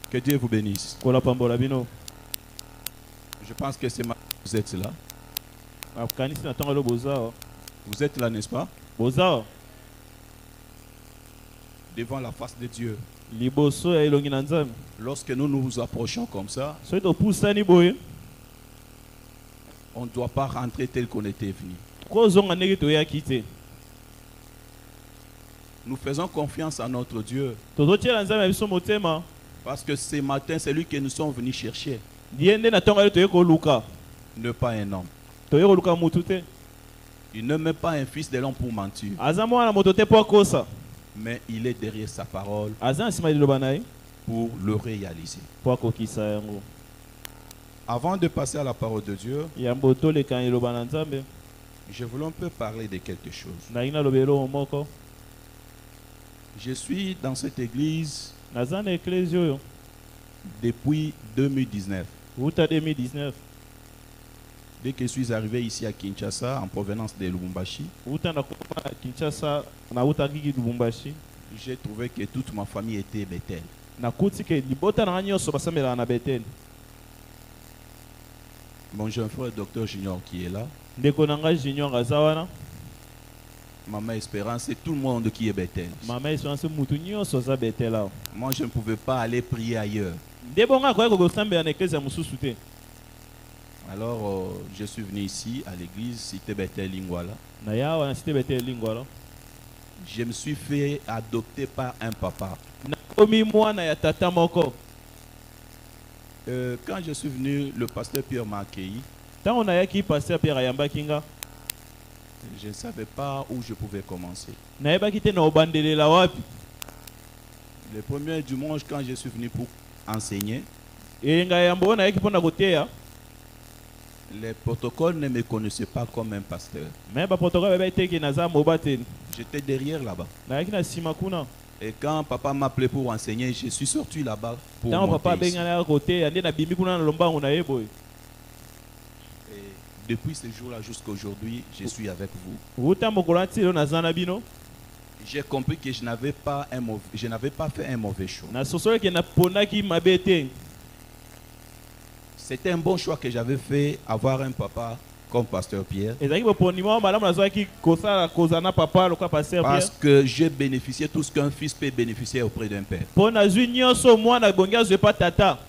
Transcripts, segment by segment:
Que Dieu vous bénisse. Kola pambola bino. Je pense que c'est ma... Vous êtes là. Kanisi na tonga lo boza. Vous êtes là, n'est-ce pas? Boza. Devant la face de Dieu. Liboso ya elongi na Nzambe. Lorsque nous nous approchons comme ça, So to pusani boye. on ne doit pas rentrer tel qu'on était venu. Ko zonga ndenge to ya kite. Nous faisons confiance à notre Dieu. Tozotiela Nzambe biso motema. Parce que ce matin, c'est lui que nous sommes venus chercher. Diende na tonga to yeko luka. Ne pas un homme. To yeko luka mutu te. Il ne met pas un fils de l'homme pour mentir. Azamo na moto te po kosa. Mais il est derrière sa parole Azan sima liloba na ye pour le réaliser. po akokisa yango. Avant de passer à la parole de Dieu, Yambo to le kan liloba na Nzambe. je voulais un peu parler de quelque chose. Na ina lobelo moko. Je suis dans cette église Nazan na ecclesia yo. depuis 2019. Uta 2019. Dès que je suis arrivé ici à Kinshasa, en provenance de Lubumbashi, Uta na kuma Kinshasa na uta kiki Lubumbashi. j'ai trouvé que toute ma famille était Bethel. Na kuti ke libota na nyonso basambela na Bethel. Mon jeune frère, docteur Junior, qui est là, Ndeko nanga Junior azawana. Maman Espérance et tout le monde qui est Bethel. Mama Espérance mutu nyonso za Bethel la. Moi, je ne pouvais pas aller prier ailleurs. Ndebonga kwa ko sambela na ecclesia mususu te. Alors, je suis venu ici à l'église Cité Bethel Lingwala. Na yawa na Cité Bethel Lingwala. Je me suis fait adopter par un papa. Na komi mwana ya tata moko. Quand je suis venu, le pasteur Pierre m'a accueilli. Tant on a yaki pasteur Pierre Ayamba Kinga. Je ne savais pas où je pouvais commencer. Na yeba kite na obandele la wapi. Le premier dimanche, quand je suis venu pour enseigner, E nga yambo na yaki pona koteya. les protocoles ne me connaissaient pas comme un pasteur. Mais ba protocole ba iteki na za mobateli. J'étais derrière là-bas. Na yaki na sima kuna. Et quand papa m'a appelé pour enseigner, je suis sorti là-bas pour Tant monter papa ici. benga na koteya ndi na bimi kuna na lombangu na yebo. Et depuis ce jour-là jusqu'à aujourd'hui, je suis avec vous. Uta mokolati lo na zana bino. J'ai compris que je n'avais pas fait un mauvais choix. Na sosole ke na ponaki mabete. C'était un bon choix que j'avais fait, avoir un papa comme pasteur Pierre. Ezaki boponi mo malamu na zwaki kosala kozana papa loka pasteur Pierre. Parce que j'ai bénéficié tout ce qu'un fils peut bénéficier auprès d'un père. Pona zwi nyonso mwana bongia zwe pa tata.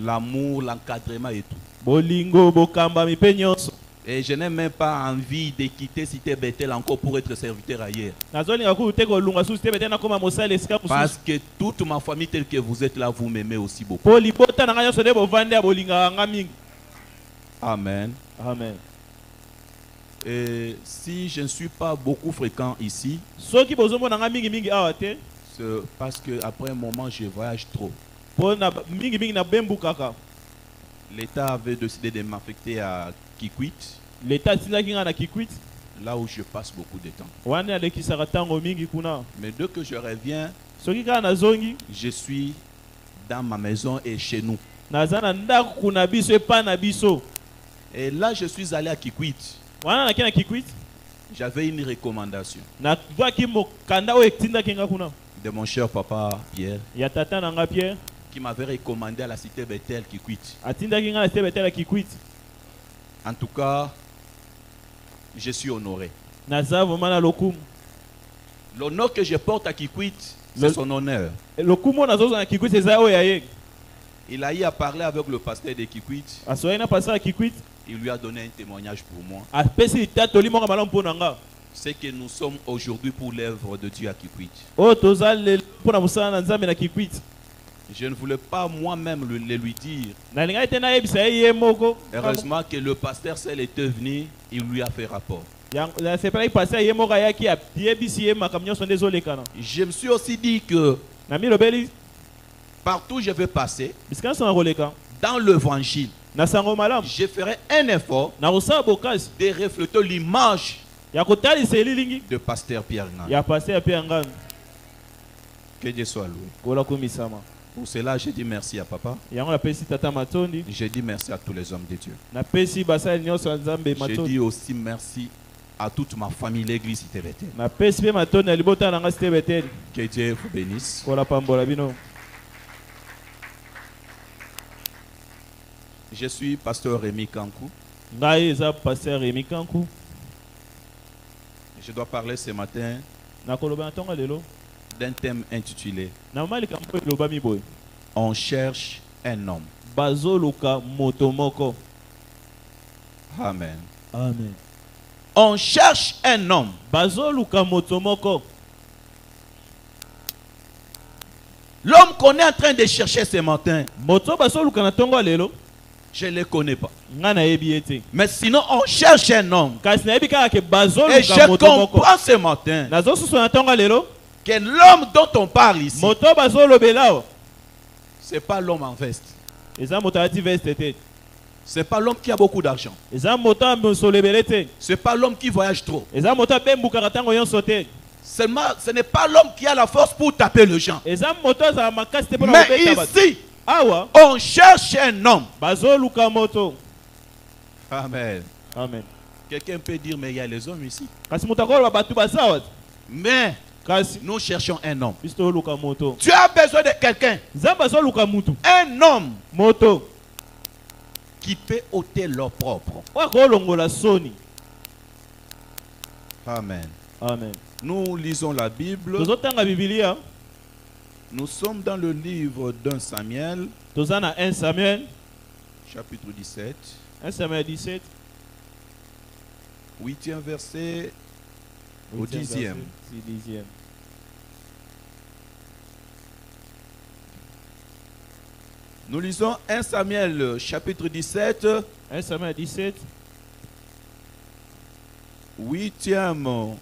L'amour, l'encadrement et tout. Bolingo bokamba mipe nyonso. Et je n'ai même pas envie de quitter Cité Bethel encore pour être serviteur ailleurs. Nazolinga ku te kolunga su Cité Bethel na koma mosala esika Parce mususu. que toute ma famille telle que vous êtes là, vous m'aimez aussi beaucoup. Po libota na nyonso de bovande ya bolinga nga mingi. Amen. Amen. Et si je ne suis pas beaucoup fréquent ici, Soki bozomona nga mingi mingi awa te. c'est parce qu'après un moment, je voyage trop. Po na mingi mingi na bembu kaka. L'État avait décidé de m'affecter à Kikwit, L'état tindaki nga na Kikwit. là où je passe beaucoup de temps. Wana alekisaka tango mingi kuna. Mais dès que je reviens, Soki kaka nazongi. je suis dans ma maison et chez nous. Naza na ndako kuna biso epa na biso. Et là, je suis allé à Kikwit. Wana na kina Kikwit. J'avais une recommandation Na twaki mokanda o etindaki nga kuna. de mon cher papa Pierre, Ya tata na nga Pierre. qui m'avait recommandé à la cité Bethel Kikwit. Atindaki nga na Cité Bethel ya Kikwit. En tout cas, je suis honoré. Naza vraiment na lokumu. L'honneur que je porte à Kikwit, c'est son honneur. Lokumu nazoza na Kikwit eza oyo ya ye. Il a eu à parler avec le pasteur de Kikwit. Asoyi na pasteur ya Kikwit. Il lui a donné un témoignage pour moi. Apesi tatoli moko malamu mpona nga. C'est que nous sommes aujourd'hui pour l'œuvre de Dieu à Kikwit. Oyo toza lelo mpona mosala na Nzambe na Kikwit. Je ne voulais pas moi-même le lui dire. Nalingai te nayebisa ye ye moko. Heureusement que le pasteur seul était venu, il lui a fait rapport. Sepelaki pasteur ye moko ayaki ayebisi ye makambo nyonso nde ezolekana. Je me suis aussi dit que Na milobeli partout où je vais passer, bisika nyonso na koleka. dans l'évangile, Na sango malamu. je ferai un effort Na kosala bokasi. de refléter l'image Ya kotalisa elilingi. de pasteur Pierre Ngan. Ya pasteur pe ngami. Que Dieu soit loué. Kola komisama. Pour cela, je dis merci à papa. Yango napesi tata matondi. Je dis merci à tous les hommes de Dieu. Napesi basali nyonso ya Nzambe Je matondi. dis aussi merci à toute ma famille, l'église Cité Bethel. Napesi pe matondi na libota na nga Cité Bethel. Que Dieu vous bénisse. Kola pambola bino. Je suis pasteur Rémi Kankou. Ngai eza pasteur Rémi Kankou. Je dois parler ce matin Nakoloba ntonga lelo. d'un thème intitulé Na mali kampo eloba miboy. On cherche un homme. Bazoluka moto moko. Amen. Amen. On cherche un homme. Bazoluka moto moko. L'homme qu'on est en train de chercher ce matin, Moto bazoluka na tonga lelo. je ne le connais pas. Ngana yebi ete. Mais sinon, on cherche un homme. Kasi na yebi kaka ke Et bazoluka je moto moko. comprends ce matin Nazo susu na tonga lelo. que l'homme dont on parle ici, Moto bazolobela. ce n'est pas l'homme en veste. Eza moto ati veste te. Ce n'est pas l'homme qui a beaucoup d'argent. Eza moto amsolebele te. Ce n'est pas l'homme qui voyage trop. Eza moto bembuka tango yonso te. Seulement, ce n'est pas l'homme qui a la force pour taper les gens. Eza moto za makasi te pona Mais kobeta bato. ici, Awa on cherche un homme. bazoluka moto. Amen. Amen. Quelqu'un peut dire, mais il y a les hommes ici. Kasi moto akoloba batu bazawa. Mais Kasi nous cherchons un homme. biso luka moto. Tu as besoin de quelqu'un. Zamba zoluka mutu. Un homme Moto. qui peut ôter leur propre. Wa kolongola soni. Amen. Amen. Nous lisons la Bible. Tozotanga Biblia. Nous sommes dans le livre d'un Samuel, Tozana 1 Samuel. chapitre 17, 1 Samuel 17. 8e verset au 10e. 10e. Nous lisons 1 Samuel, chapitre 17, 1 Samuel 17. 8e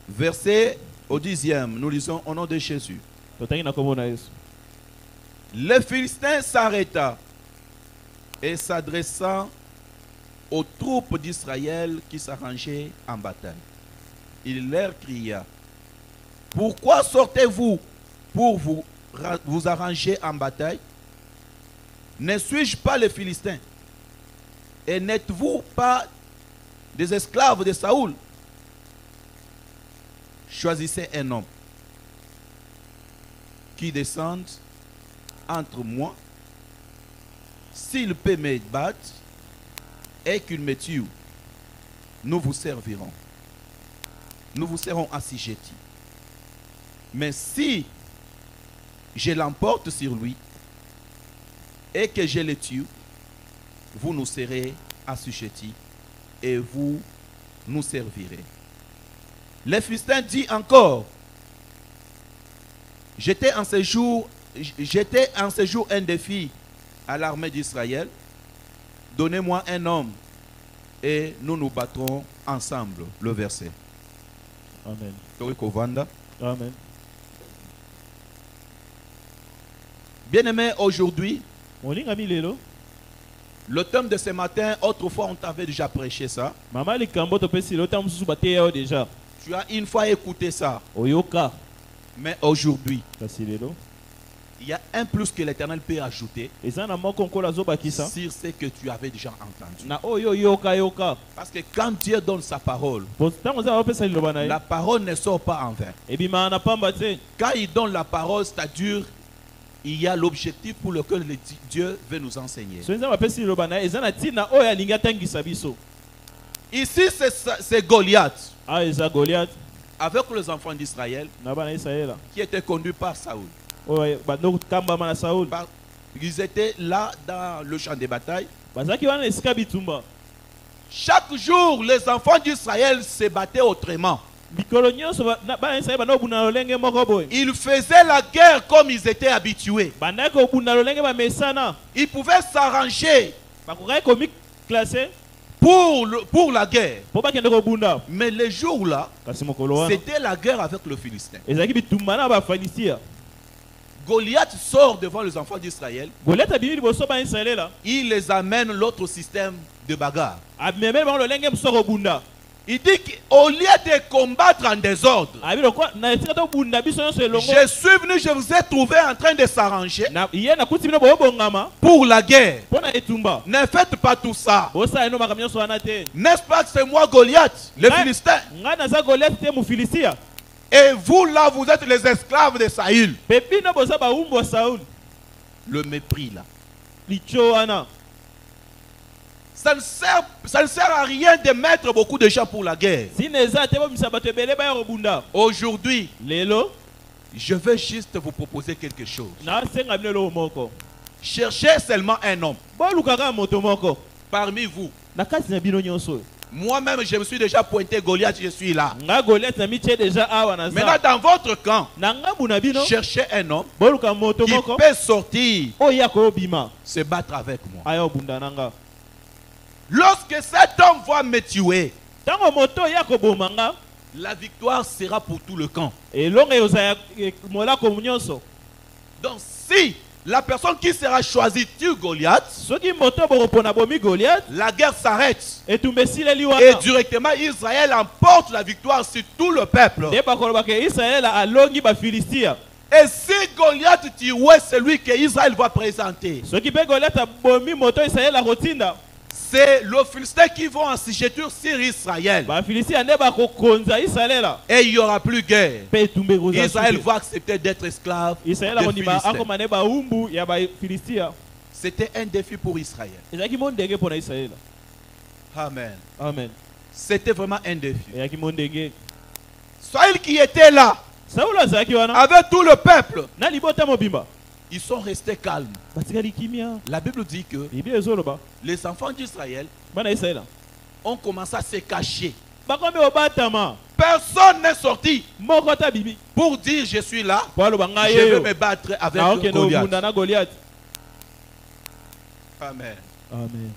verset au 10e. Nous lisons au nom de Jésus. Totangi na komona Yesu. Le Philistin s'arrêta et s'adressant aux troupes d'Israël qui s'arrangeaient en bataille. Il leur cria: pourquoi sortez-vous pour vous arranger en bataille? Ne suis-je pas le Philistin? Et n'êtes-vous pas des esclaves de Saoul? Choisissez un homme qui descende entre moi, s'il peut me battre et qu'il me tue, nous vous servirons. Nous vous serons assujettis. Mais si je l'emporte sur lui et que je le tue, vous nous serez assujettis et vous nous servirez. Le Philistin dit encore: j'étais en ce jour un défi à l'armée d'Israël. Donnez-moi un homme et nous nous battrons ensemble. Le verset. Amen. Amen. Bien-aimé, aujourd'hui, Molinga milelo. le thème de ce matin, autrefois on t'avait déjà prêché ça. Mama likambo to pesi lo tam susu bateye déjà. Tu as une fois écouté ça. Oyoka. Mais aujourd'hui, Kasi lelo. il y a un plus que l'Éternel peut ajouter Ezana moko nkola zo bakisa. sur ce que tu avais déjà entendu. Na oyo yoka yoka. Parce que quand Dieu donne sa parole, Tango za opesa liloba na ye. la parole ne sort pas en vain. Ebima na pamba te. Quand il donne la parole, c'est-à-dire il y a l'objectif pour lequel Dieu veut nous enseigner. So nzamba pesi liloba na ye ezana tina oyo alinga tangisa biso. Ici, c'est Goliath Ah eza Goliath avec les enfants d'Israël na bana Israël. qui étaient conduits par Saoul. Oyo bando kamba mana Saul. Ils étaient là dans le champ de bataille. Bazaki wana esika bitumba. Chaque jour, les enfants d'Israël se battaient autrement. Mikolo nyonso bana Israël bana obuna lolenge moko boy. Ils faisaient la guerre comme ils étaient habitués. Banda ko obuna lolenge ba mesana. Ils pouvaient s'arranger Bakokai komi classé pour la guerre. po bakende ko bunda. Mais les jours-là, Kasi mokolo wana. c'était la guerre avec le Philistin. Ezaki bitumba na ba Philistia. Goliath sort devant les enfants d'Israël. Goliath abimi liboso ba Israël là. Il les amène l'autre système de bagarre. Abimeme ba lolenge msoko bunda. Il dit qu'au lieu de combattre en désordre, Abi lokwa na etika to bunda biso nyonso elongo. je suis venu, je vous ai trouvé en train de s'arranger Na iye na kuti bino bo bongama. pour la guerre. Pona etumba. Ne faites pas tout ça. Bosa eno makamyo so wana te. N'est-ce pas que c'est moi Goliath, le Philistin? Nga na za Goliath te mu Philistia. Et vous là, vous êtes les esclaves de Saül. Pepi na bosa ba umbo Saul. Le mépris là. Licho wana. Ça ne sert à rien de mettre beaucoup de gens pour la guerre. Aujourd'hui, je veux juste vous proposer quelque chose. Cherchez seulement un homme parmi vous. Moi-même, je me suis déjà pointé Goliath, je suis là. Maintenant, dans votre camp, cherchez un homme qui peut sortir, se battre avec moi. Lorsque cet homme va me tuer, la victoire sera pour tout le camp. Donc si la personne qui sera choisie tue Goliath, la guerre s'arrête. Et directement Israël emporte la victoire sur tout le peuple. Et si Goliath tuait celui que Israël va présenter, c'est les Philistins qui vont en signature sur Israël. Et il n'y aura plus guerre. Israël va accepter d'être esclave des Philistins. C'était un défi pour Israël. Amen. Amen. C'était vraiment un défi. Saül qui était là, avec tout le peuple, ils sont restés calmes. La Bible dit que les enfants d'Israël ont commencé à se cacher. Personne n'est sorti pour dire je suis là, je vais me battre avec Goliath. Amen. Amen.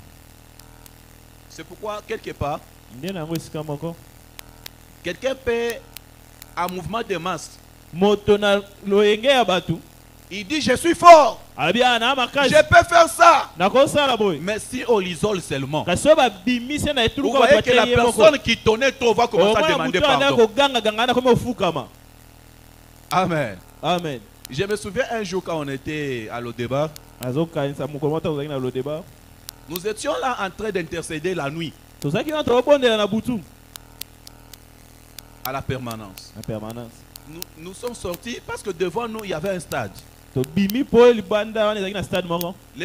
C'est pourquoi quelque part, quelqu'un peut un mouvement de masse. Il dit je suis fort, je peux faire ça. Mais si on l'isole seulement, vous voyez que la personne qui tournait trop va commencer à demander pardon. Amen. Amen. Je me souviens un jour quand on était à l'Odébar, nous étions là en train d'intercéder la nuit à la permanence. Nous sommes sortis parce que devant nous il y avait un stade. Le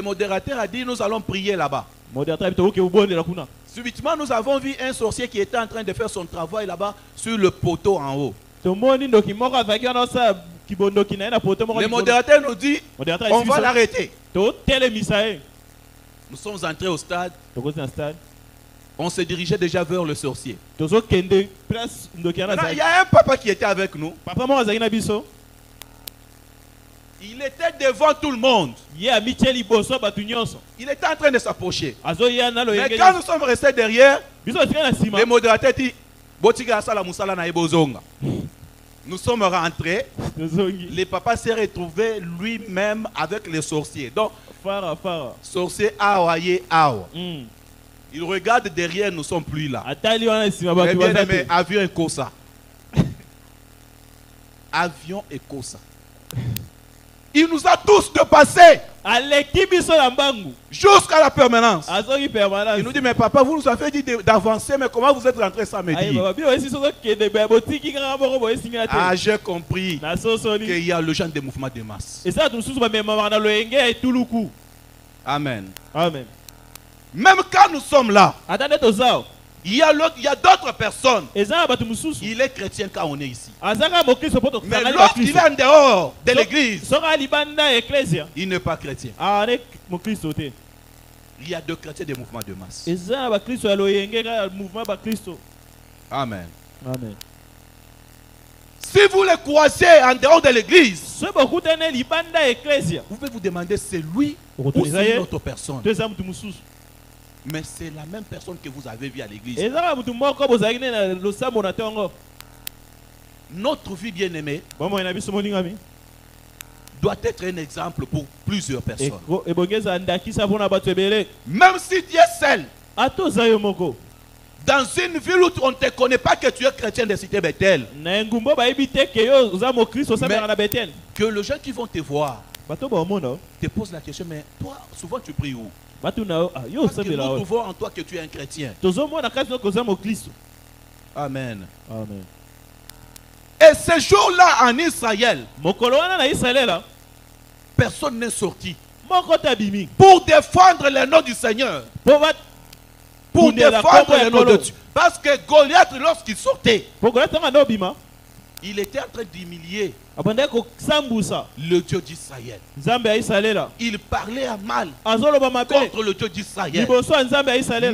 modérateur a dit nous allons prier là-bas. Subitement nous avons vu un sorcier qui était en train de faire son travail là-bas sur le poteau en haut. Le modérateur nous dit on va l'arrêter. Nous sommes entrés au stade. On se dirigeait déjà vers le sorcier. Il y a un papa qui était avec nous. Il était devant tout le monde. Il était en train de s'approcher. Mais quand nous sommes restés derrière, le modérateur dit nous sommes rentrés. Le papa s'est retrouvé lui-même avec les sorciers. Donc, sorcier awaye awa. Il regarde derrière, nous ne sommes plus là. Mais bien aimé, avion et Kosa. Avion et Kosa. Il nous a tous dépassés jusqu'à la permanence. Il nous dit, mais papa, vous nous avez dit d'avancer, mais comment vous êtes rentré sans me dire? Ah, j'ai compris qu'il y a le genre de mouvement de masse. Amen. Amen. Même quand nous sommes là, il y a d'autres personnes. Il est chrétien quand on est ici. Mais lorsqu'il est en dehors de l'église, il n'est pas chrétien. Il y a deux chrétiens des mouvements de masse. Amen. Amen. Si vous les croisez en dehors de l'église, vous pouvez vous demander c'est lui ou c'est une autre personne. Mais c'est la même personne que vous avez vue à l'église. Notre vie bien-aimée doit être un exemple pour plusieurs personnes. Même si tu es seul, dans une ville où on ne te connaît pas que tu es chrétien de cité Bethel, mais que les gens qui vont te voir te posent la question, mais toi, souvent tu pries où? Parce que nous trouvons en toi que tu es un chrétien. Amen. Amen. Et ce jour-là en Israël, personne n'est sorti pour défendre le nom du Seigneur. pour défendre le nom de Dieu. Parce que Goliath, lorsqu'il sortait, il était en train d'humilier le Dieu d'Israël. Il parlait à mal contre le Dieu d'Israël.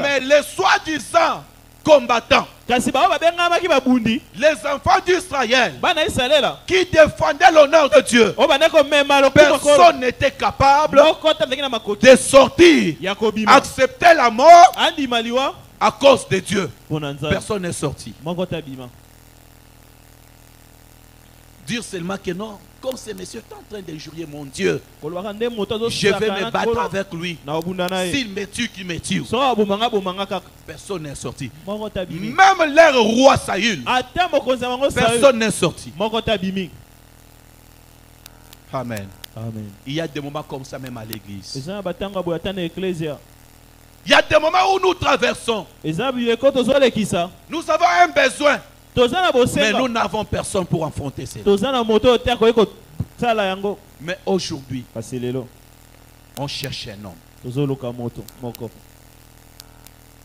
Mais les soi-disant combattants, les enfants d'Israël qui défendaient l'honneur de Dieu, personne n'était capable de sortir, accepter la mort à cause de Dieu. Personne n'est sorti. Dire seulement que non, comme ces messieurs sont en train d'injurier mon Dieu, je vais me battre avec lui. S'il me tue, qu'il me tue. Personne n'est sorti. Même leur roi Saül, personne n'est sorti. Amen. Il y a des moments comme ça même à l'église. Il y a des moments où nous traversons. Nous avons un besoin. Mais nous n'avons personne pour affronter cela. Mais aujourd'hui, on cherche un homme.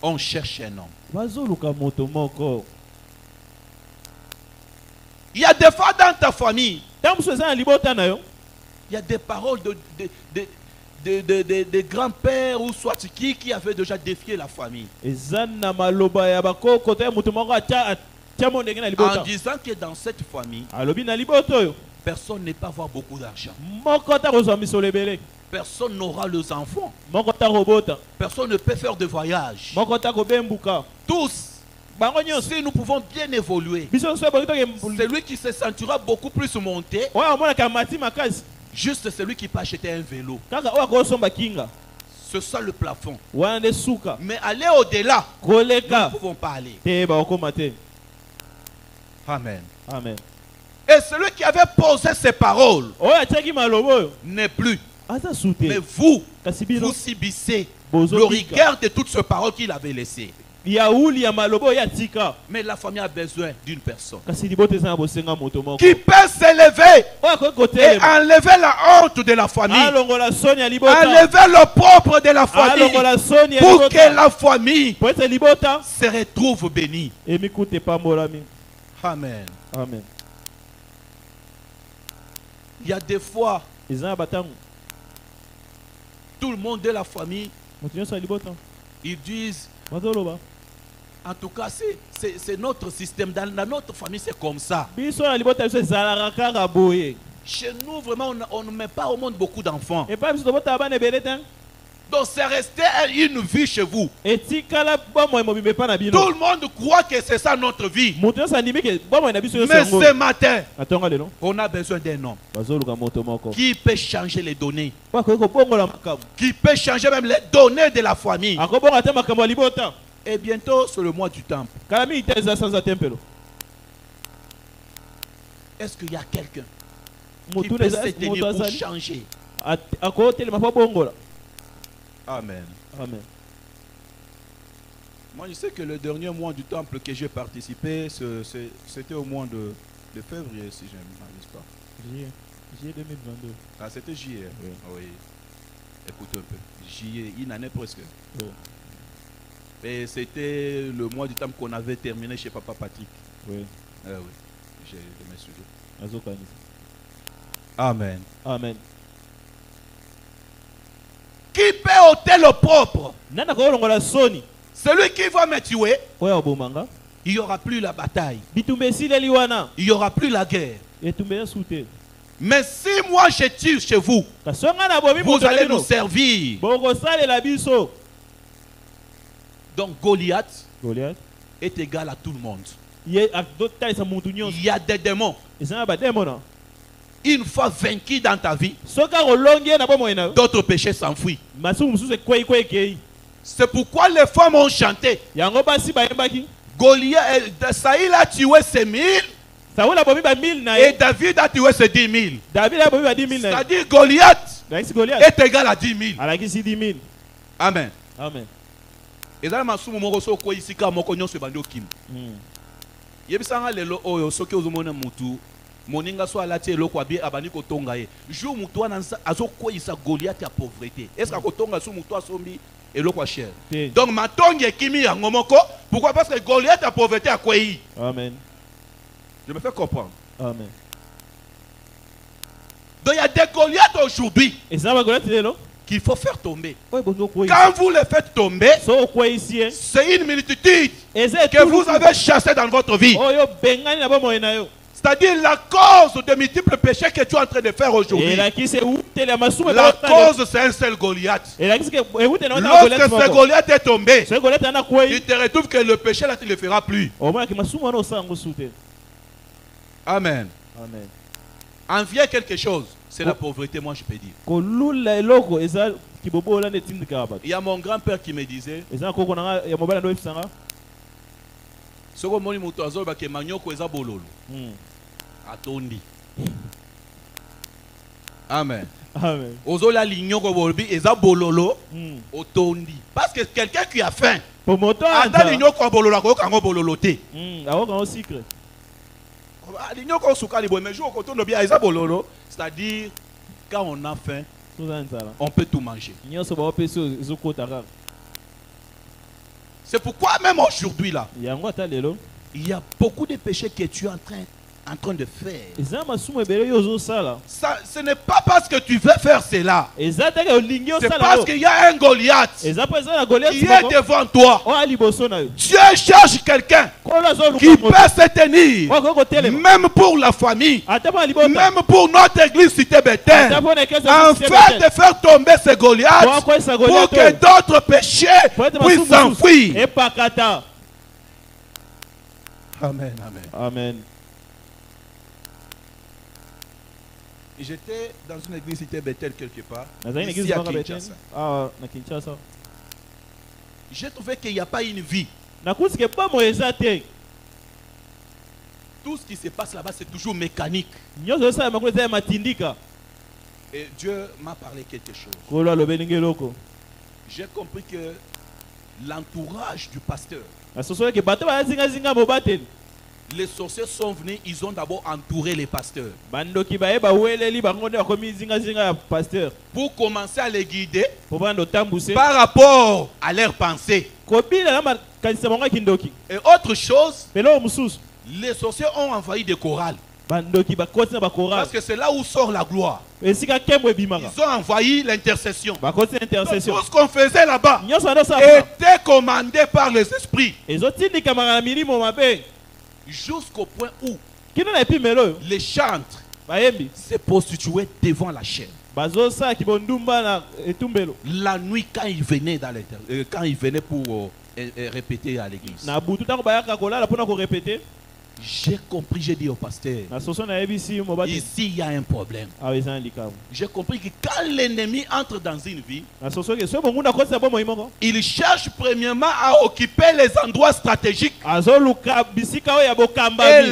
On cherche un homme. Il y a des fois dans ta famille, il y a des paroles de grands-pères ou soit qui avaient déjà défié la famille. En disant que dans cette famille, personne ne peut avoir beaucoup d'argent. Personne n'aura les enfants. Personne ne peut faire de voyage. Tous, si nous pouvons bien évoluer, celui qui se sentira beaucoup plus monté, juste celui qui peut acheter un vélo. C'est ça le plafond. Mais aller au-delà, nous ne pouvons pas aller. Amen. Amen. Et celui qui avait posé ces paroles n'est plus. Mais vous subissez le regard de toutes ces paroles qu'il avait laissées. Mais la famille a besoin d'une personne qui peut s'élever et enlever la honte de la famille, enlever le propre de la famille, pour que la famille se retrouve bénie. Amen. Amen. Il y a des fois, tout le monde de la famille, ils disent, en tout cas, c'est notre système. Dans notre famille, c'est comme ça. Chez nous, vraiment, on ne met pas au monde beaucoup d'enfants. Donc, c'est resté une vie chez vous. Tout le monde croit que c'est ça notre vie. Mais ce matin, on a besoin d'un homme qui peut changer les données, qui peut changer même les données de la famille. Et bientôt, c'est le mois du temple. Est-ce qu'il y a quelqu'un qui peut se tenir pour changer? Amen. Amen. Moi, je sais que le dernier mois du temple que j'ai participé, c'était au mois de février, si je ne m'abuse pas. Juillet 2022. Ah, c'était juillet. Oui. Oui. Écoutez un peu. Juillet, une année presque. Oui. Et c'était le mois du temple qu'on avait terminé chez Papa Patrick. Oui. Oui. Je me souviens. Amen. Amen. Amen. Qui peut ôter le propre? Celui qui va me tuer, il n'y aura plus la bataille. Il n'y aura plus la guerre. Mais si moi je tue chez vous, vous allez nous servir. Donc Goliath est égal à tout le monde. Il y a des démons. Une fois vaincu dans ta vie, d'autres péchés s'enfuient. C'est pourquoi les femmes ont chanté. Goliath, Saïl a tué ses 1000 et David a tué ses 10 000. C'est-à-dire Goliath est égal à 10 000. Amen. Amen. Et dans ma soumu moko so ko isika moko nyonso bandi okim. Yebisanga lelo oyo soki ozomona mutu moninga so alati eloko abi abani kotonga ye jour mutu wana azokweyisa Goliath ya pauvreté. Est-ce que kotonga so mutu asombi eloko cher? Donc matongi ekimi yango moko. Pourquoi? Parce que Goliath ya pauvreté akweyi. Amen. Je me fais comprendre. Amen. Donc il y a des Goliaths aujourd'hui Et ça va Goliath là? qu'il faut faire tomber. Ouais, bon, Quand vous les faites tomber, so quoi ici? c'est une multitude Que que vous avez chassé dans votre vie. Oh yo bengani na ba moyena yo. C'est-à-dire la cause de multiples péchés que tu es en train de faire aujourd'hui. La cause, c'est un seul Goliath. Lorsque ce Goliath est tombé, tu te retrouves que le péché là, tu ne le feras plus. Amen. Amen. Envier quelque chose, c'est la pauvreté, moi je peux dire. Il y a mon grand-père qui me disait, atondi. Amen. Amen. Ozola lignoko bolbi eza bololo otondi. Parce que quelqu'un qui a faim. Ata lignoko bololo ko kango bololo te. Awo kango secret. Lignoko suka libo mais jour ko tondo bien eza bololo, c'est-à-dire quand on a faim, on peut tout manger. C'est pourquoi même aujourd'hui là, il y a beaucoup de péchés que tu es en train de faire. Ça, ce n'est pas parce que tu veux faire cela. C'est parce qu'il y a un Goliath qui est devant toi. Dieu cherche quelqu'un qui peut se tenir, même pour la famille, même pour notre église Cité Bethel, en fait de faire tomber ce Goliath pour que d'autres péchés puissent s'enfuir. Amen, amen. Amen. J'étais dans une église Cité Bethel quelque part, ici à Kinshasa. J'ai trouvé qu'il n'y a pas une vie. Tout ce qui se passe là-bas, c'est toujours mécanique. Et Dieu m'a parlé quelque chose. J'ai compris que l'entourage du pasteur, les sorciers sont venus, ils ont d'abord entouré les pasteurs. Pour commencer à les guider par rapport à leurs pensées. Et autre chose, les sorciers ont envahi des chorales. Parce que c'est là où sort la gloire. Ils ont envahi l'intercession. Tout ce qu'on faisait là-bas était commandé par les esprits. Jusqu'au point où les chantres se prostituaient devant la chaîne. La nuit quand ils venaient pour répéter à l'église. J'ai compris, j'ai dit au pasteur, ici il y a un problème. J'ai compris que quand l'ennemi entre dans une vie, il cherche premièrement à occuper les endroits stratégiques. Et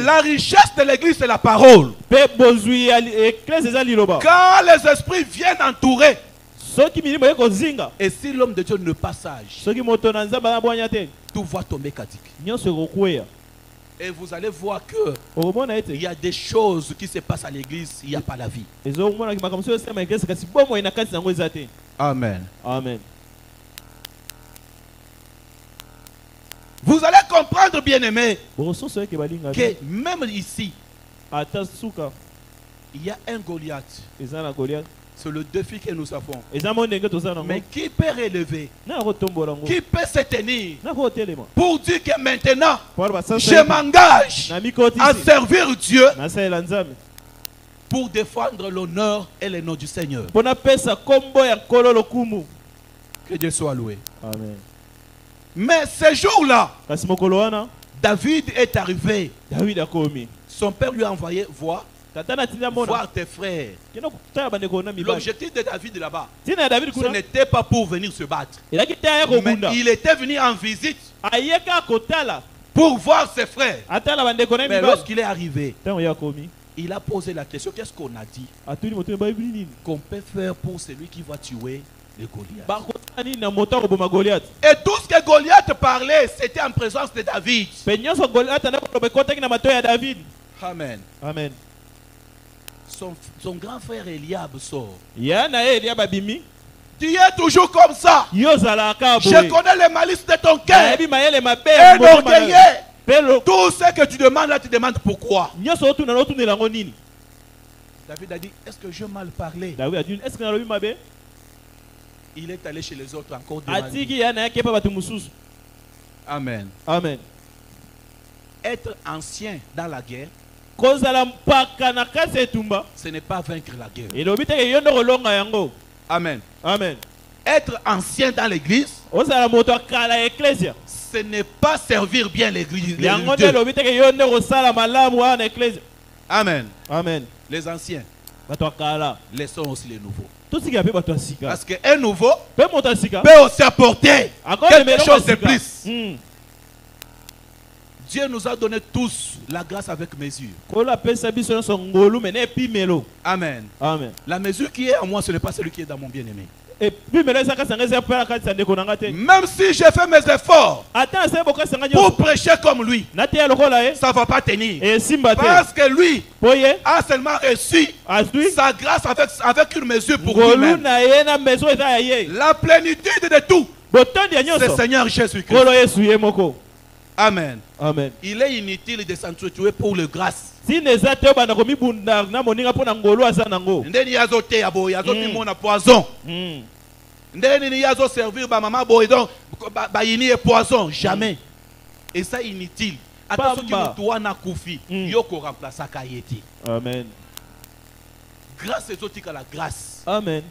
la richesse de l'église, c'est la parole. Quand les esprits viennent entourer, et si l'homme de Dieu ne passe sage, tout va tomber caduc. Et vous allez voir que il y a des choses qui se passent à l'église, il n'y a pas la vie. Amen. Amen. Vous allez comprendre, bien-aimés, que même ici, il y a un Goliath. C'est le défi que nous avons. Mais qui peut relever? Qui peut se tenir pour dire que maintenant je m'engage à servir Dieu pour défendre l'honneur et le nom du Seigneur? Que Dieu soit loué. Amen. Mais ce jour-là, David est arrivé. Son père lui a envoyé voir tes frères. L'objectif de David là-bas, ce n'était pas pour venir se battre, mais il était venu en visite pour voir ses frères. Mais lorsqu'il est arrivé, il a posé la question, qu'est-ce qu'on a dit qu'on peut faire pour celui qui va tuer le Goliath? Et tout ce que Goliath parlait, c'était en présence de David. Amen. Amen. son grand frère Eliab sort. Ya na ye Eliab abimi. Tu es toujours comme ça. Yo zalaka boye. Je connais les malices de ton cœur. Nayebi mayele mabe. Un orgueilleux. Pelo. Tout ce que tu demandes là, tu demandes pourquoi. Nyoso otu na otu nelango nini. David a dit, est-ce que je mal parlé? David a dit, est-ce que nalobi mabe? Il est allé chez les autres encore Atiki demander. ya na yake pa batu mususu. Amen. Amen. Être ancien dans la guerre, Kozala mpaka na kase etumba. ce n'est pas vaincre la guerre. Elobi teke yo ndo kolonga yango. Amen. Amen. Être ancien dans l'église, Ozala moto akala ecclesia. ce n'est pas servir bien l'église. Yango nde elobi teke yo ndo kosala malamu wana ecclesia. Amen. Amen. Les anciens, Bato akala. laissons aussi les nouveaux. Tosika pe bato asika. Parce qu'un nouveau Pe moto asika. peut aussi apporter quelque Quelque chose de plus. Dieu nous a donné tous la grâce avec mesure. Kola pesa biso nyonso ngolu mene epimelo. Amen. Amen. La mesure qui est en moi, ce n'est pas celui qui est dans mon bien-aimé. Epimelo ezaka sanga eza pela kati sa ndeko nanga te. Même si j'ai fait mes efforts Ata se boka sanga pour nyonso. prêcher comme lui, Nate ya lokola e. ça ne va pas tenir. E simba te. Parce que lui Poye. a seulement reçu Asui. sa grâce avec une mesure pour Ngolu lui-même. na ye na meso eza ya ye. La plénitude de tout, Botondi ya c'est nyonso. Seigneur Jésus-Christ. Kolo Yesu ye moko. Amen. Amen. Il est inutile de s'entretuer pour le grâce. Si neza te bana komi bunda na moninga pona ngolu asa nango. Ndeni yazo te abo yazo timona poison. Ndeni yazo servir ba maman boy donc ba yini et poison jamais. Et ça inutile. Attention qui Bamba. mutuwa na kufi yoko remplacer kayeti. Amen. Grâce exotique à la grâce. Amen.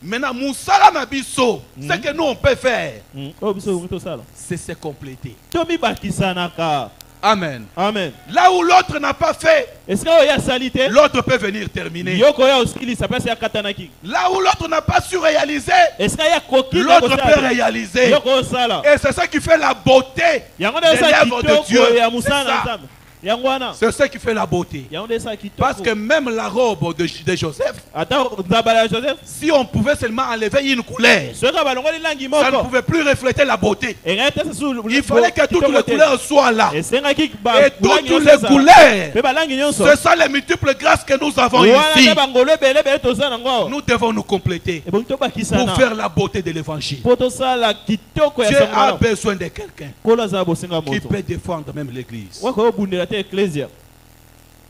Maintenant musala mabiso, ce que nous on peut faire, Oh biso ngito sala. c'est se compléter. Tomi bakisanaka. Amen. Amen. Là où l'autre n'a pas fait, Est-ce que oya salite? l'autre peut venir terminer. Yoko ya oskili sa pesa ya katanaki. Là où l'autre n'a pas su réaliser, Est-ce que ya koki l'autre peut réaliser. Yoko sala. Et c'est ça qui fait la beauté Yango de de sa l'œuvre de Dieu. kitoko ya C'est musana ça. nzambe. Yango wana. C'est ça qui fait la beauté. Yango de sa kitoko. Parce que même la robe de Joseph, ata zabala Joseph. si on pouvait seulement enlever une couleur, Soka balongoli langi ça ne moko. pouvait plus refléter la beauté. Et ngata su. Il fallait que toutes les couleurs soient là. Et senga ki ba. Et toutes les couleurs. Pe balangi nyonso. Ce sont les multiples grâces que nous avons Wana ici. te bangolo bele bele toza nango. Nous devons nous compléter Et bon to bakisana. pour faire la beauté de l'évangile. Poto sala kitoko ya Dieu a sangala. besoin de quelqu'un Kola za bosenga qui moto. peut défendre même l'église. Wako bundela te ecclesia.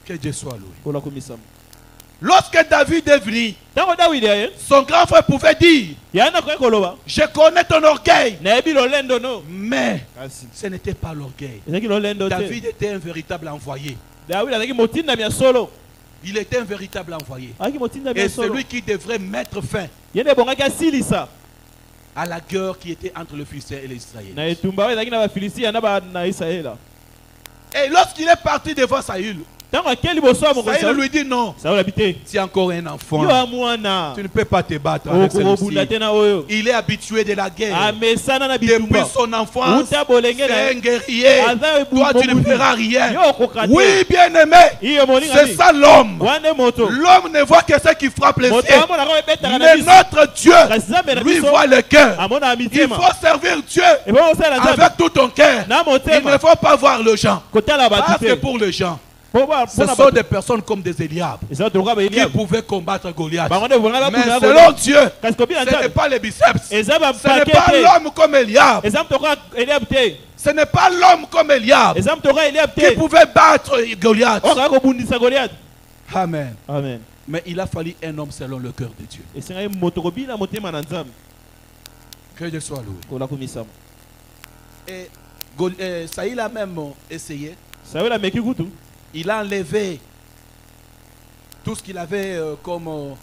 Que Dieu soit loué. Kola komisama. Lorsque David est venu, Tango David aye. son grand frère pouvait dire, Yana ko koloba. je connais ton orgueil. Na ebi lolendo no. Mais Kasi. ce n'était pas l'orgueil. Ezaki lolendo te. David était un véritable envoyé. David azaki motinda mia solo. Il était un véritable envoyé. Azaki motinda Et mia solo. celui qui devrait mettre fin Yene bongaki asilisa. à la guerre qui était entre le Philistins et les Israéliens. Na etumba ezaki na ba Filistia na ba na Israël. Et lorsqu'il est parti devant Saül, Tango akeli boso mo Saül lui dit non, Saoul habité. tu es encore un enfant. Yo amwana. Tu ne peux pas te battre avec Okobunda celui-ci. te na oyo. Il est habitué de la guerre. Amesana na Depuis bitumba. son enfance, Uta bolenge c'est na. un guerrier. Aza Toi, tu ne feras rien. Yo kokate. Oui, bien-aimé, Iyo moninga. c'est ça l'homme. Wane moto. L'homme ne voit que ce qui frappe les Moto yeux. amona ko betaka na Mais biso. notre Dieu, Kazambe na lui, biso. voit le cœur. Amona Il mitema. faut servir Dieu Et bon ça la nzambe. avec tout ton cœur. Na Il motema. ne faut pas voir le gens. Kotala Parce que batite. pour les gens, ce Pona sont des personnes comme des Eliab Eza droga ba qui Eliab. pouvaient combattre Goliath. Bango de vonga ba Mais kuna. selon Dieu, Kasi kopina ce n'est nzambe. pas les biceps. Eza ba Ce n'est pas pakete. l'homme comme Eliab. Eza mtoka Eliab te. Ce n'est pas l'homme comme Eliab Eza mtoka Eliab qui te. pouvait battre Goliath. Oka ko bundisa Goliath. Amen. Amen. Mais il a fallu un homme selon le cœur de Dieu. Et senga moto ko bina motema na nzambe. Que Dieu soit loué. Kola komisama. Et Saïl a même essayé. Saoul a meki kutu. Il a enlevé tout ce qu'il avait comme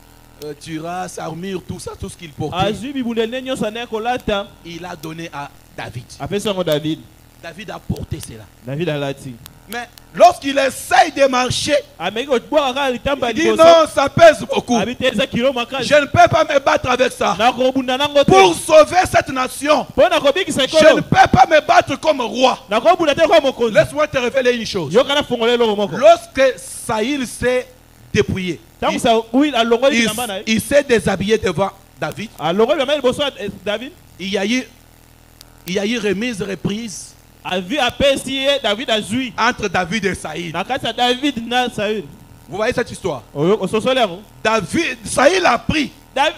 cuirasse, armure, tout ça, tout ce qu'il portait. Azui bibundele nyonso na kolata. Il a donné à David. Apesa ngo David. David a porté cela. David alati. Mais lorsqu'il essaye de marcher, Ameki ko bwa ka litamba il dit non, ça pèse beaucoup. Habite eza kilo makasi. Je ne peux pas me battre avec ça. Na ko bunda nango te. Pour sauver cette nation, Pona ko bikisa je ne ekolo. peux pas me battre comme roi. Na ko bunda te ko mokonzi. Laisse-moi te révéler une chose. Yo kana fongole lo moko. Lorsque Saïl s'est dépouillé, Tango sa oui alongoli bilamba na ye. il s'est déshabillé devant David. Alongoli bilamba liboso David. Il y a eu remise, reprise A vu apesi ye David azui. entre David et Saïl. Na kati ya David na Saül. Vous voyez cette histoire? Ososolero. David, Saïl a pris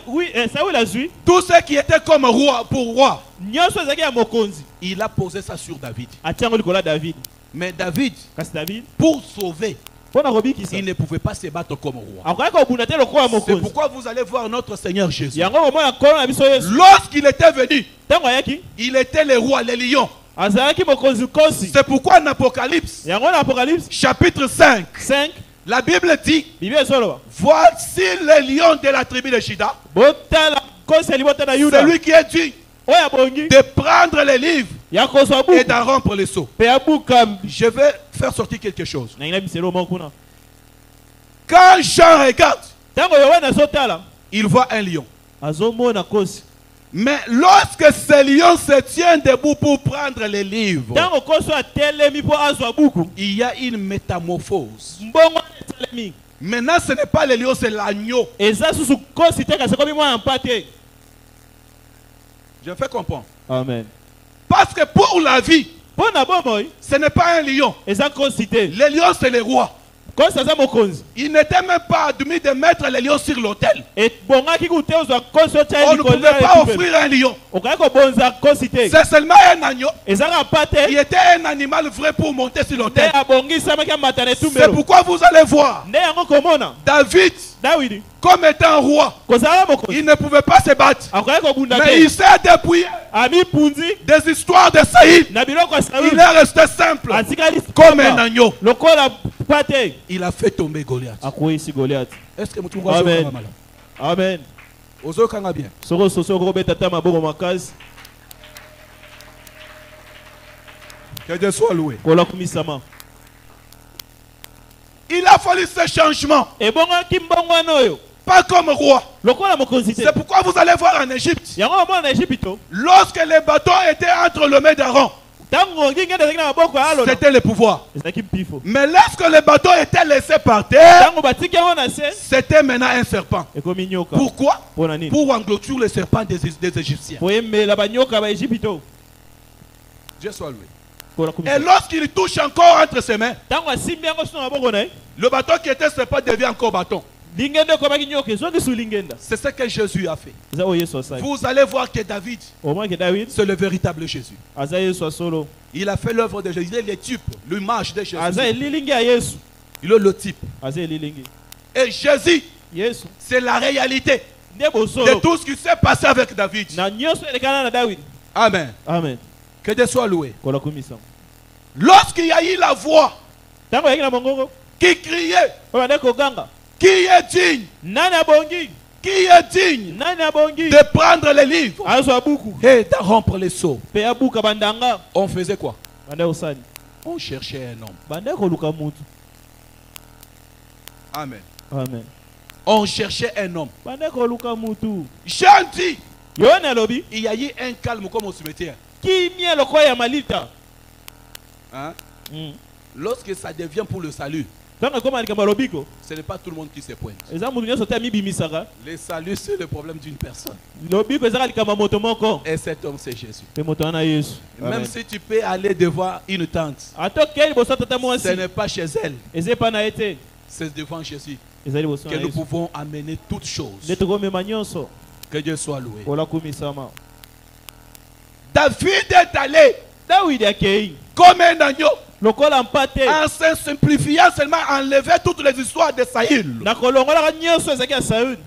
Oui, Saül a vu. tout ce qui était comme roi pour roi. Nyonso ezaki ya mokonzi. Il a posé ça sur David. Atiango likola David. Mais David, Kasi David. pour sauver, Pona robikisa. il ne pouvait pas se battre comme roi. Akoya ko bunate lokwa C'est mokonzi. pourquoi vous allez voir notre Seigneur Jésus. Yango omona kola na biso Yesu. Lorsqu'il était venu, Tango ayaki. il était le roi, le lion. Azalaki mokonzi kosi. C'est pourquoi en Apocalypse, Yango na Apocalypse chapitre 5, 5. la Bible dit, Bible solo. voici le lion de la tribu de Juda, Botala kosi libota na Yuda. celui qui est digne Oya bongi. de prendre les livres Ya koso et buku. d'en rompre les seaux. Pe abuka. Je vais faire sortir quelque chose. Na ina biselo mokuna. Quand Jean regarde, Tango Yohana sotala. il voit un lion. Azomona kosi. Mais lorsque ce lion se tient debout pour prendre les livres, Tango koso atelemi po azwa buku. il y a une métamorphose. Mbongo etelemi. Maintenant, ce n'est pas le lion, c'est l'agneau. Eza susu kosi te kasi komi mwana mpate. Je fais comprendre. Amen. Parce que pour la vie, Pona bomoy. ce n'est pas un lion. Eza kosi te. Le lion, c'est le roi. Kosi aza mokonzi. Il n'était même pas admis de mettre le lion sur l'autel. Et bongaki kute ozwa kosi otia On ne pouvait pas offrir un lion. Okaya kobonza kosi te. C'est seulement un agneau. Ezaka mpate. Il était un animal vrai pour monter sur Nde l'autel. abongisamaki amata na C'est etumbelo. pourquoi vous allez voir Nde yango komona. David, Dawidi. comme étant roi, Kozala mokonzi. il ne pouvait pas se battre. Akoya kobunda Mais te. il s'est dépouillé Ami punzi. des histoires de Saïd. Na biloko ya Il Saül. est resté simple, Atikali comme un agneau. lokola pate. Il a fait tomber Goliath. Akoyisi Goliath. Est-ce que vous Amen. Amen. voyez bien? Soko soso kobeta ta maboko makasi. Que Dieu soit loué. Kola kumisama. Il a fallu ce changement, Ebongaki mbongwana oyo. pas comme roi. Lokola mokonzi te. C'est pourquoi vous allez voir en Égypte, Yango omona na Egypte. lorsque les bâtons étaient entre les mains d'Aaron, Tango ngingenda ezalaki na maboko ya Aaron. c'était le pouvoir. Ezalaki mpifo. Mais lorsque les bâtons étaient laissés par terre, Tango batiki yango na se. c'était maintenant un serpent. Ekomi nyoka. Pourquoi? Pona nini? Pour engloutir le serpent des Égyptiens. Po emela banyoka ba Egypte. Dieu soit loué. Kola Et kumisama. lorsqu'il touche encore entre ses mains, Tango asimbi yango sino na maboko na ye. le bâton qui était serpent devient encore bâton. Lingenda ekomaki nyoka ezongi su lingenda. C'est ce que Jésus a fait. Eza oyo Yesu asali. Vous allez voir que David, Omaki David. c'est le véritable Jésus. Aza Yesu asolo. Il a fait l'œuvre de Jésus. Il est le type, l'image de Jésus. Aza elilingi ya Yesu. Il est le type. Aza elilingi. Et Jésus, Yesu. c'est la réalité Nde de bosolo. tout ce qui s'est passé avec David. Na nyonso elekana na David. Amen. Amen. Que Dieu soit loué. Kola kumisama. Lorsqu'il y a eu la voix Tango yaki na mongongo. qui criait, Oyo bande koganga. qui est digne, Nani abongi? qui est digne Nani abongi? de prendre les livres Azwa buku. et de rompre les seaux. Pe abuka bandanga. On faisait quoi? Bande osani. On cherchait un homme. Bande koluka mutu. Amen. Amen. On cherchait un homme. Bande koluka mutu. Jean dit, Yona lobi. il y a eu un calme comme au cimetière. Kimia lokola ya malita. Hein? Mm. Lorsque ça devient pour le salut, Tango koma likambo lobiko. ce n'est pas tout le monde qui se pointe. Eza mutu nyonso te amibimisaka. Le salut, c'est le problème d'une personne. Lobiko ezaka likambo moto moko. Et cet homme, c'est Jésus. Pe moto wana Yesu. Même Amen. si tu peux aller devant une tente, Atokeli boso tata ce mwasi. n'est pas chez elle, Ezepa na ete. c'est devant Jésus Ezali boso que na nous Yesu. pouvons amener toutes choses. Nde tokomema nyonso. Que Dieu soit loué. Kola kumisama. David est allé Dawidi akei. comme un agneau Lokola mpate. en se simplifiant seulement, enlever toutes les histoires de Saïl. Na kolongolaka nyonso ezaki ya Saül.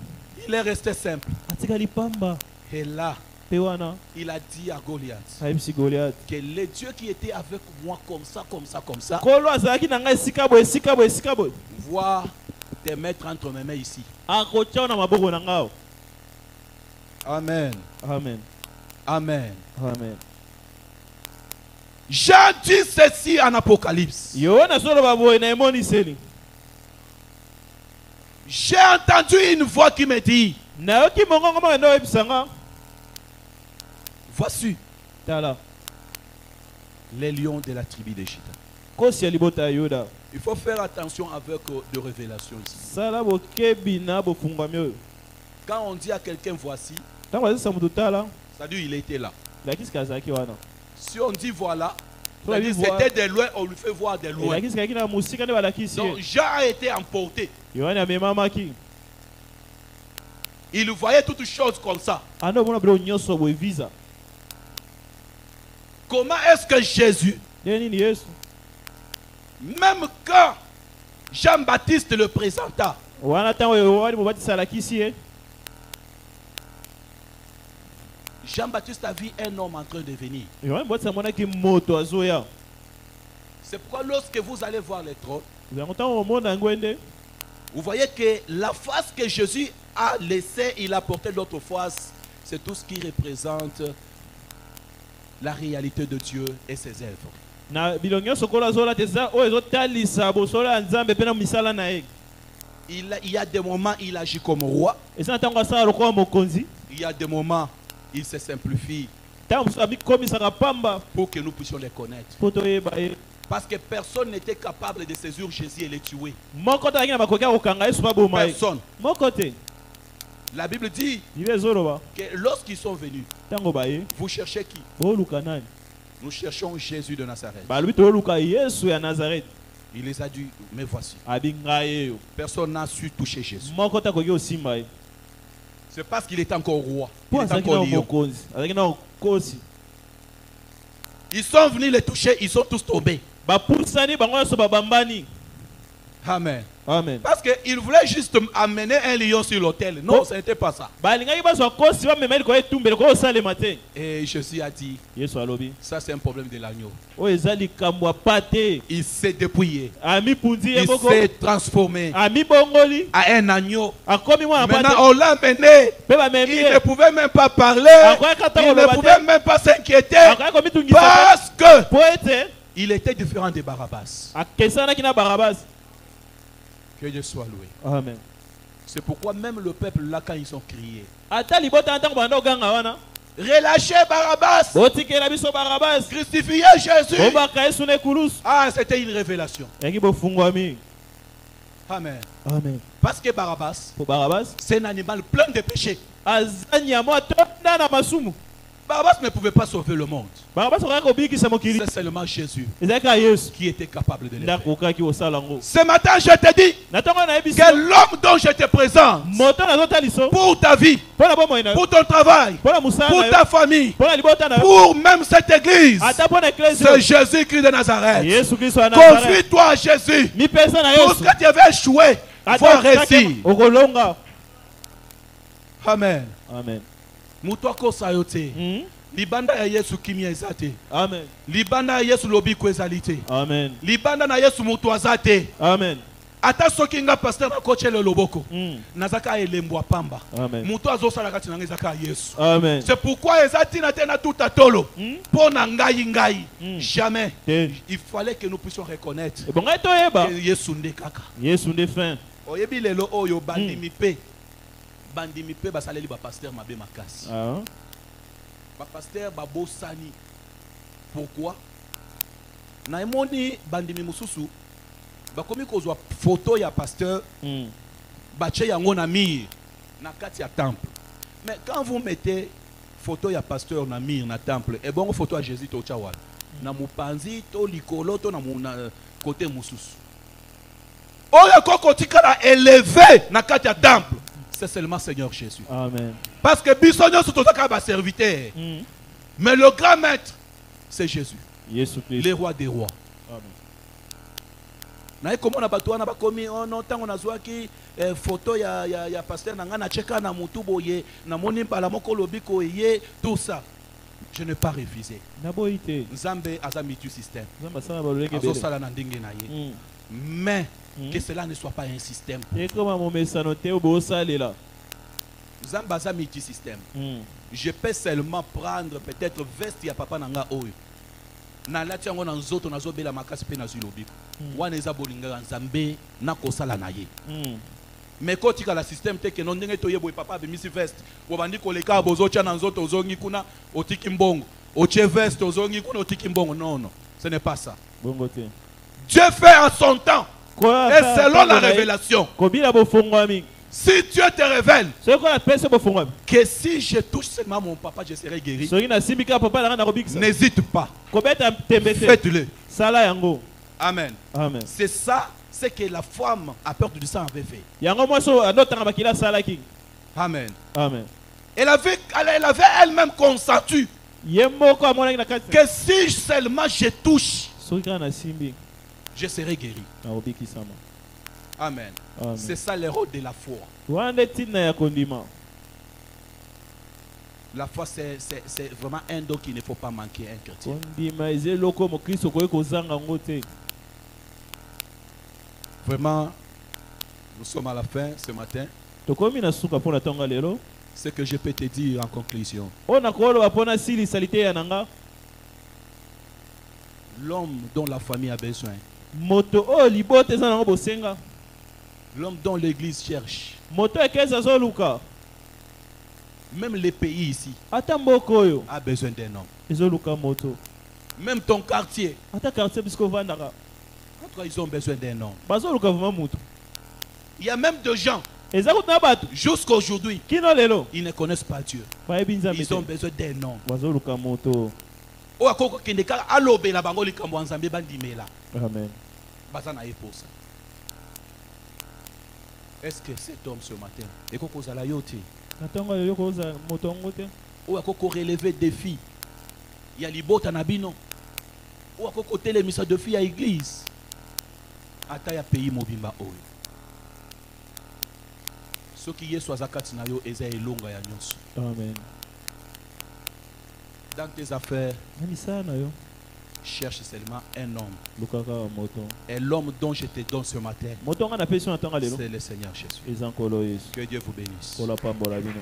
Il est resté simple. Atikali pamba. Et là, Pe wana il a dit à Goliath ayebisi Goliath. que le Dieu qui était avec moi comme ça, comme ça, comme ça, Kolo azalaki na ngai esika boye esika boye esika boye. va te mettre entre mes mains ici. Akotia na maboko na ngao. Amen. Amen. Amen. Amen. Jean dit ceci en Apocalypse. Yohana solo baboye na emoniseli. J'ai entendu une voix qui me dit, Nayoki mongongo mo ndo ebisanga. voici Tala. les lions de la tribu de Juda. Kosi ya libota ya Yuda. Il faut faire attention avec de révélations ici. Sala bokebi na bofungwami oyo. Quand on dit à quelqu'un voici, Tango azisa mutu tala. c'est-à-dire il était là. Lakisi kazaki wana. Si on dit voilà, C'est-à-dire, c'était de loin, on lui fait voir de loin. Donc Jean a été emporté. Il voyait toutes choses comme ça. Comment est-ce que Jésus, même quand Jean-Baptiste le présenta, Jean-Baptiste a vu un homme en train de venir. C'est pourquoi lorsque vous allez voir les trônes, vous voyez que la face que Jésus a laissée, il a porté l'autre face, c'est tout ce qui représente la réalité de Dieu et ses œuvres. Il y a des moments il agit comme roi. Il y a des moments il se simplifie pour que nous puissions les connaître. Parce que personne n'était capable de saisir Jésus et le tuer. Personne. La Bible dit que lorsqu'ils sont venus, vous cherchez qui? Nous cherchons Jésus de Nazareth. Il les a dit, mais voici. Personne n'a su toucher Jésus. C'est parce qu'il est encore roi. Il est encore lion. Ils sont venus les toucher, ils sont tous tombés. Amen. Amen. Parce qu'il voulait juste amener un lion sur l'autel. Non, ce n'était pas ça. Et Jésus a dit, ça c'est un problème de l'agneau. Il s'est dépouillé. Il s'est transformé à un agneau. Maintenant on l'a amené. Il ne pouvait même pas parler. Il ne pouvait même pas s'inquiéter. Parce que il était différent de Barabbas. Que Dieu soit loué. Amen. C'est pourquoi même le peuple là, quand ils ont crié, relâchez Barabbas, crucifiez Jésus. Ah, c'était une révélation. Amen. Amen. Parce que Barabbas, c'est un animal plein de péchés. Barabbas ne pouvait pas sauver le monde. C'est seulement Jésus qui était capable de le faire. Ce matin, je te dis que l'homme dont je te présente pour ta vie, pour ton travail, pour ta famille, pour même cette église, c'est Jésus-Christ de Nazareth. Confie-toi à Jésus. Tout ce que tu avais échoué va réussir. Amen. Amen. Mutwako sayote. Libanda ya Yesu kimia ezate. Amen. Libanda ya Yesu lobiko ezalite. Amen. Libanda na Yesu mutu azate. Amen. Ata soki nga pasteur na coach le loboko. Nazaka elembwa pamba. Amen. Mutu azosala kati na ngezaka Yesu. Amen. C'est pourquoi ezati na tena tout atolo. Pour na ngai. Jamais. Il fallait que nous puissions reconnaître que Yesu nde kaka. Yesu nde fin. Oyebi lelo oyo bandimi pe. Bandimi pe basaleli ba pasteur mabe makasi. Ba pasteur babosani. Pourquoi? Na emoni bandimi mususu bakomi kozwa photo ya pasteur bache yango na mire na kati ya temple. Mais quand vous mettez photo ya pasteur na mire na temple et bon photo ya Jésus to chawala na mupanzi to likolo to na côté mususu. Oyo koko tikala élevé na kati ya temple. C'est seulement Seigneur Jésus. Amen. Parce que bisogno sont tous serviteur. Mais le grand maître, c'est Jésus. Le roi des rois. Amen. Na comment na bato na bakomi on tango na zwaki photo ya pasteur na ngana cheka na mutu boye na moni pala moko lobiko ye tout ça. Je n'ai pas refusé. Nzambe azamitu système. Azo sala na ndenge na ye. Mais que cela ne soit pas un système. Système. Je peux seulement prendre peut-être veste ya papa nanga oyo. Na lati yango na nzoto na zobela makasi pe na zulobiko. Wana eza bolinga nzambe na kosala na ye. Mais quand tu as le système te que non ndenge to yebo papa be misi veste. Wabandi koleka bozocha na nzoto ozongi kuna otiki mbongo. Oche veste ozongi kuna otiki mbongo. Non, ce n'est pas ça. Dieu fait en son temps. Et selon la révélation. Si Dieu te révèle soki ko na pese bofungo que si je touche seulement mon papa, je serai guéri, soki na simbika papa na robikisa n'hésite pas. kobeta tembe te Faites-le. sala yango. Amen. Amen. C'est ça, c'est que la femme à peur du sang avait fait. Yango moso andotanga bakila sala ki. Amen. Amen. Elle avait elle-même consenti Yemoko amona na kati. que si seulement je touche, Soki na simbi je serai guéri. na robikisa ma. Amen. Amen. C'est ça le rôle de la foi. Wande tina ya kondima. La foi, c'est vraiment un don qu'il ne faut pas manquer à un chrétien. Kondima ezeloko mo Kristo koyi kozanga ngote. Vraiment, nous sommes à la fin ce matin. Tokomi na suka pona tonga lelo. Ce que je peux te dire en conclusion. Ona kolo bapona sili salite ya nanga. L'homme dont la famille a besoin. Moto o libote za nango bosenga. L'homme dont l'église cherche. Moto ekeza zoluka. Même les pays ici Ata mboko oyo a besoin d'un homme. ezoluka moto. Même ton quartier, Ata quartier bisko vandaka. en tout cas, ils ont besoin d'un homme. Bazoluka vraiment moto. Il y a même des gens, Ezaku na bato. jusqu'à aujourd'hui, Kino lelo. ils ne connaissent pas Dieu. Bayebi nzambe Ils ont te. besoin d'un homme. Bazoluka moto. O akoko kende kaka alobela bango likambo nzambe bandimela. Amen. Baza na ye pour ça. Est-ce que cet homme ce matin, ekoko zala yo te, Katongo lelo koza moto ngote. o akoko relever défi, il y a libota na bino, o akoko telemisa défi à église, ata ya pays mobimba oyo. Soki Yesu azakati na yo eza elonga ya nyonso. Amen. Dans tes affaires, Nani sana yo. cherche seulement un homme. Lukaka moto. Et l'homme dont je te donne ce matin, Moto nga na peso na tonga lelo. c'est le Seigneur Jésus. Ezankolo Yesu. Que Dieu vous bénisse. Ola pambola bino.